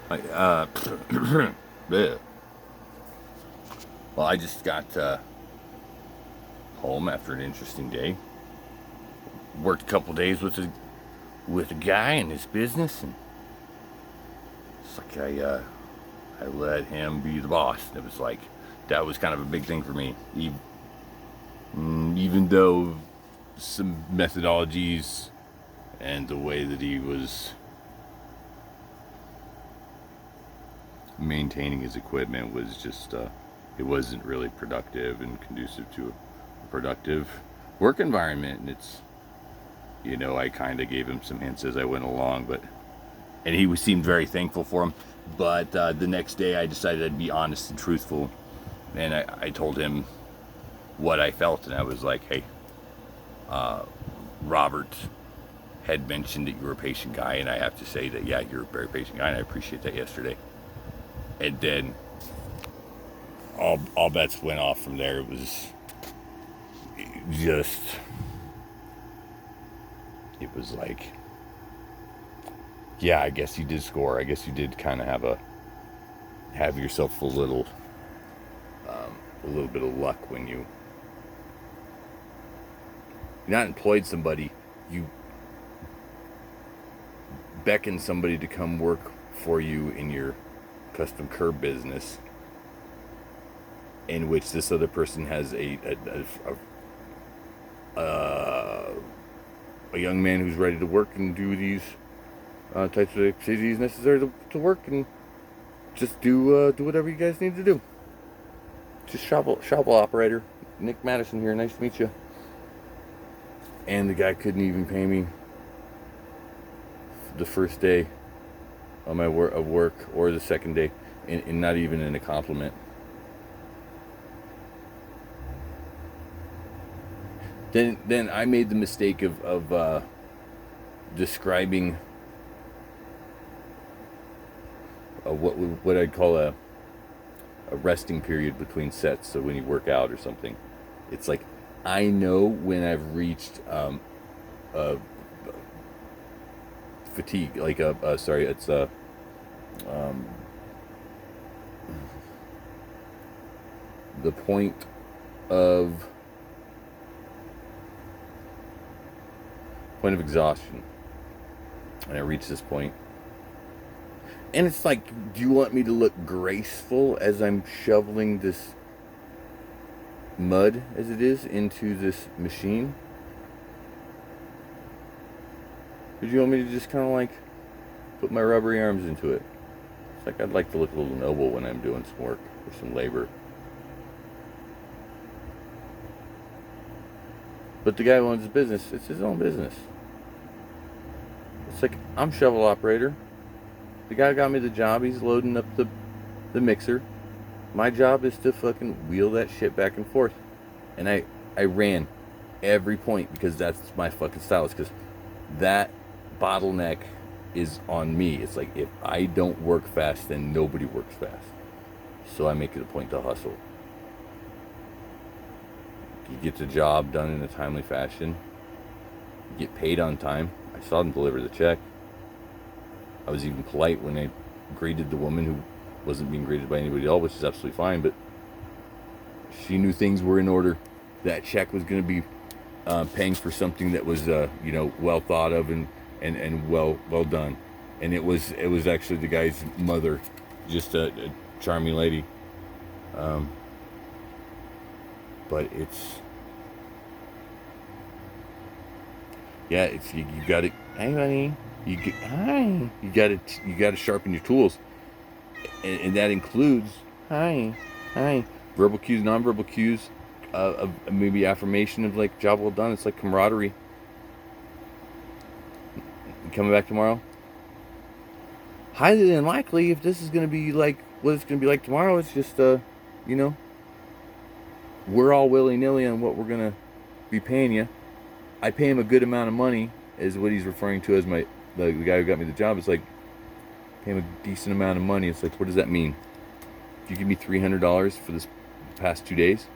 Bleh. Well, I just got home after an interesting day. Worked a couple days with a guy in his business, and it's like I let him be the boss. And it was like that was kind of a big thing for me. Even though some methodologies and the way that he was maintaining his equipment was just it wasn't really productive and conducive to a productive work environment. And it's, I kind of gave him some hints as I went along, and he seemed very thankful for him. But the next day I decided I'd be honest and truthful, and I told him what I felt. And I was like, hey, Robert had mentioned that you were a patient guy, and I have to say that, yeah, you're a very patient guy, and I appreciate that yesterday. And then all bets went off from there. It was just, it was like, yeah, I guess you did score. I guess you did kind of have yourself a little bit of luck when you not employed somebody, you beckoned somebody to come work for you in your custom curb business, in which this other person has a young man who's ready to work and do these types of activities necessary to work, and just do whatever you guys need to do. Just shovel operator. Nick Madison here. Nice to meet you. And the guy couldn't even pay me the first day of my work, or the second day, and not even in a compliment. Then I made the mistake of describing what I'd call a resting period between sets. So when you work out or something, it's like I know when I've reached fatigue, like it's the point of exhaustion, and I reach this point, and it's like, do you want me to look graceful as I'm shoveling this mud, as it is, into this machine? Or do you want me to just kind of like put my rubbery arms into it? It's like I'd like to look a little noble when I'm doing some work or some labor. But the guy who owns his business, it's his own business. It's like, I'm shovel operator. The guy got me the job. He's loading up the mixer. My job is to fucking wheel that shit back and forth. And I ran every point because that's my fucking style. It's because that bottleneck is on me. It's like, if I don't work fast, then nobody works fast. So I make it a point to hustle. You get the job done in a timely fashion. You get paid on time. I saw them deliver the check. I was even polite when I greeted the woman who wasn't being greeted by anybody else, which is absolutely fine, but she knew things were in order. That check was going to be paying for something that was well thought of and well done. And it was actually the guy's mother, just a charming lady. But it's, yeah, it's you got to, hey honey, you got to sharpen your tools, and that includes hi, verbal cues, nonverbal cues, of maybe affirmation of like job well done. It's like camaraderie. You coming back tomorrow? Highly unlikely. If this is going to be like what it's going to be like tomorrow, it's just we're all willy-nilly on what we're going to be paying you. I pay him a good amount of money, is what he's referring to as the guy who got me the job. It's like, pay him a decent amount of money. It's like, what does that mean? If you give me $300 for this past 2 days,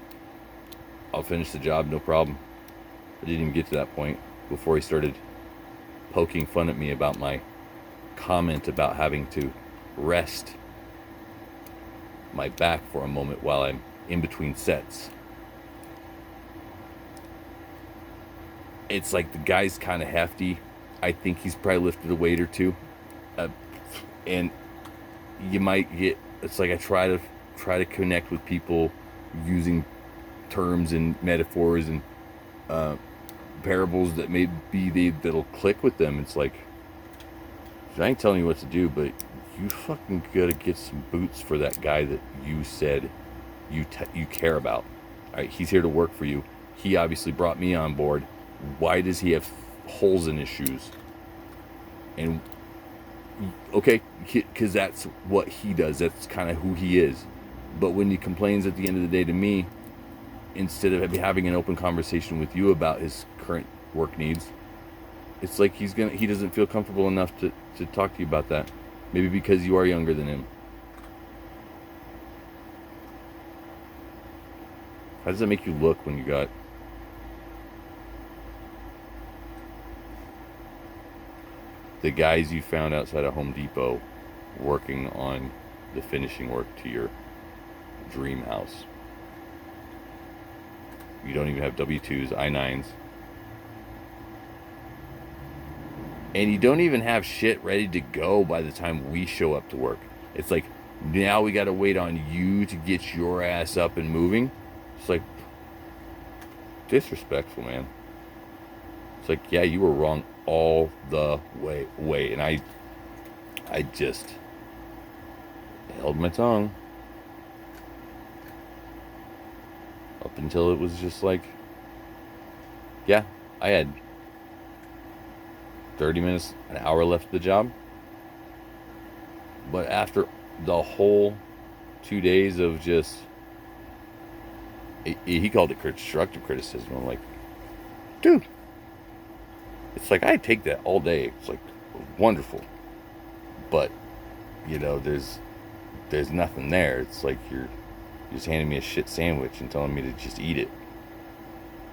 I'll finish the job, no problem. I didn't even get to that point before he started poking fun at me about my comment about having to rest my back for a moment while I'm in between sets. It's like the guy's kind of hefty. I think he's probably lifted a weight or two. And you might get, it's like I try to connect with people using terms and metaphors and parables that that'll click with them. It's like, I ain't telling you what to do, but you fucking gotta get some boots for that guy that you said you care about. All right, he's here to work for you. He obviously brought me on board. Why does he have holes in his shoes? And okay, because that's what he does. That's kind of who he is. But when he complains at the end of the day to me, instead of having an open conversation with you about his current work needs, it's like he doesn't feel comfortable enough to talk to you about that. Maybe because you are younger than him. How does that make you look when you got the guys you found outside of Home Depot working on the finishing work to your dream house? You don't even have W-2s, I-9s. And you don't even have shit ready to go by the time we show up to work. It's like, now we got to wait on you to get your ass up and moving. It's like, disrespectful, man. It's like, yeah, you were wrong all the way. And I just held my tongue. Up until it was just like, yeah, I had 30 minutes, an hour left of the job. But after the whole 2 days of just, he called it constructive criticism. I'm like, dude, it's like I take that all day. It's like wonderful. But, there's nothing there. It's like you're just handing me a shit sandwich and telling me to just eat it.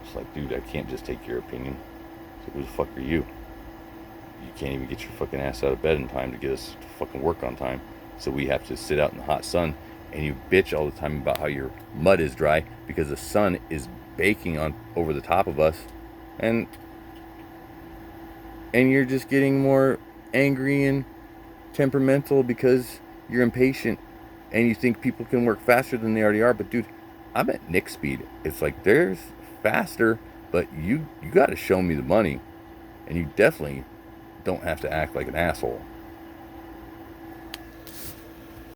It's like, dude, I can't just take your opinion. It's like, who the fuck are you? You can't even get your fucking ass out of bed in time to get us to fucking work on time. So we have to sit out in the hot sun, and you bitch all the time about how your mud is dry because the sun is baking on over the top of us, and you're just getting more angry and temperamental because you're impatient and you think people can work faster than they already are. But dude, I'm at Nick speed. It's like, there's faster, but you got to show me the money, and you definitely don't have to act like an asshole.